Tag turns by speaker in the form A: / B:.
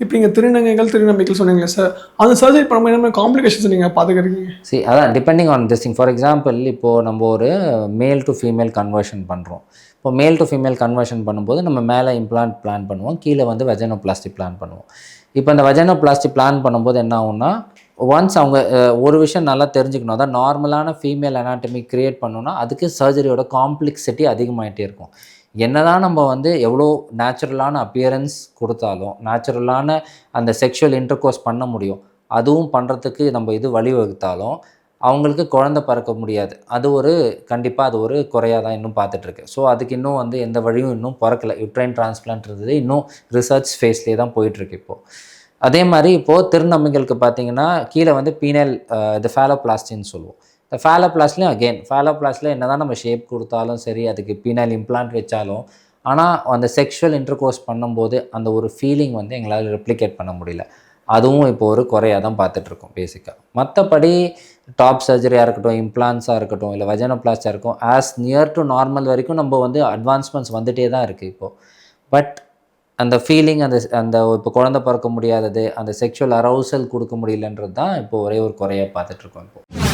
A: இப்போ நீங்கள் திருநங்கைகள் சொன்னீங்களே சார், அந்த சர்ஜரி பண்ணும்போது என்ன காம்ப்ளிகேஷன்ஸ் நீங்கள் பார்த்துக்கிறீங்க?
B: அதான் depending on this thing. For example, இப்போது நம்ம ஒரு மேல் டு ஃபீமேல் கன்வர்ஷன் பண்ணுறோம். இப்போ மேல் டு ஃபீமேல் கன்வர்ஷன் பண்ணும்போது நம்ம மேலே இம்ப்ளான்ட் பிளான் பண்ணுவோம், கீழே வந்து வெஜைனோபிளாஸ்டி பிளான் பண்ணுவோம். இப்போ அந்த வெஜைனோபிளாஸ்டி பிளான் பண்ணும்போது என்ன ஆகும்னா, ஒன்ஸ் அவங்க ஒரு விஷயம் நல்லா தெரிஞ்சுக்கணும். அதான் நார்மலான ஃபீமேல் அனாட்டமி கிரியேட் பண்ணணும்னா அதுக்கு சர்ஜரியோட காம்ப்ளெக்சிட்டி அதிகமாகிட்டே இருக்கும். என்னதான் நம்ம வந்து எவ்வளோ நேச்சுரலான அப்பியரன்ஸ் கொடுத்தாலும், நேச்சுரலான அந்த செக்ஷுவல் இன்டர்கோர்ஸ் பண்ண முடியும், அதுவும் பண்ணுறதுக்கு நம்ம இது வழிவகுத்தாலும் அவங்களுக்கு குழந்தை பிறக்க முடியாது. அது ஒரு கண்டிப்பாக அது ஒரு குறையாக தான் இன்னும் பார்த்துட்ருக்கு. ஸோ அதுக்கு இன்னும் வந்து எந்த வழியும் இன்னும் பிறக்கல. யுட்ரைன் டிரான்ஸ்பிளான்ட்ன்றது இன்னும் ரிசர்ச் ஃபேஸ்லேயே தான் போயிட்டுருக்கு இப்போது. அதே மாதிரி இப்போது திருநங்கைகளுக்கு பார்த்தீங்கன்னா கீழே வந்து பீனல் இது ஃபேலோபிளாஸ்டின்னு சொல்லுவோம். இந்த ஃபேலோபிளாஸ்ட்லேயும் அகெயின் ஃபேலோபிளாஸ்டில் என்ன தான் நம்ம ஷேப் கொடுத்தாலும் சரி, அதுக்கு பீனல் இம்ப்ளான்ட் வச்சாலும், ஆனால் அந்த செக்ஷுவல் இன்டர்கோர்ஸ் பண்ணும்போது அந்த ஒரு ஃபீலிங் வந்து எங்களால் ரெப்ளிகேட் பண்ண முடியல. அதுவும் இப்போ ஒரு குறையாக தான் பார்த்துட்ருக்கோம் பேசிக்காக. மற்றபடி டாப் சர்ஜரியாக இருக்கட்டும், இம்ப்ளான்ஸாக இருக்கட்டும், இல்லை வெஜைனோபிளாஸ்டியாக இருக்கும், ஆஸ் நியர் டு நார்மல் வரைக்கும் நம்ம வந்து அட்வான்ஸ்மெண்ட்ஸ் வந்துகிட்டே தான் இருக்குது இப்போது. பட் அந்த ஃபீலிங் அந்த அந்த இப்போ குழந்தை பிறக்க முடியாதது, அந்த செக்ஷுவல் அரௌசல் கொடுக்க முடியலன்றது தான் இப்போ ஒரே ஒரு குறையாக பார்த்துட்ருக்கோம் இப்போது.